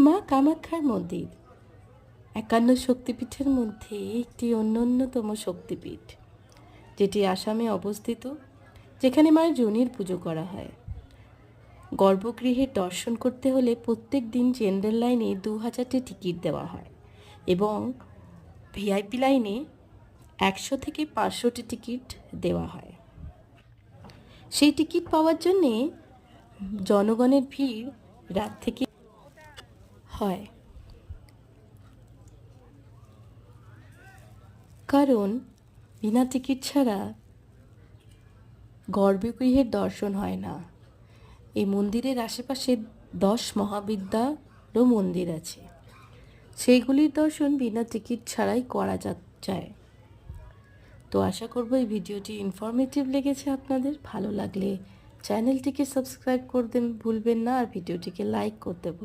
মা কামাখ্যার মন্দির ৫১ শক্তিপীঠের মধ্যে একটি অন্যতম শক্তিপীঠ, যেটি আসামে অবস্থিত, যেখানে মায়ের যোনির পুজো করা হয়। গর্ভগৃহের দর্শন করতে হলে প্রত্যেক দিন জেনারেল লাইনে ২০০০টি টিকিট দেওয়া হয় এবং ভিআইপি লাইনে ১০০ থেকে ৫০০টি টিকিট দেওয়া হয়। সেই টিকিট পাওয়ার জন্যে জনগণের ভিড় রাত থেকে হয়, কারণ বিনা টিকিট ছাড়া গর্ভগৃহের দর্শন হয় না। এই মন্দিরের আশেপাশে ১০ মহাবিদ্যারও মন্দির আছে, সেইগুলির দর্শন বিনা টিকিট ছাড়াই করা যায়। তো আশা করব এই ভিডিওটি ইনফরমেটিভ লেগেছে আপনাদের। ভালো লাগলে চ্যানেলটিকে সাবস্ক্রাইব করতে ভুলবেন না, আর ভিডিওটিকে লাইক করতে ভুলবেন না।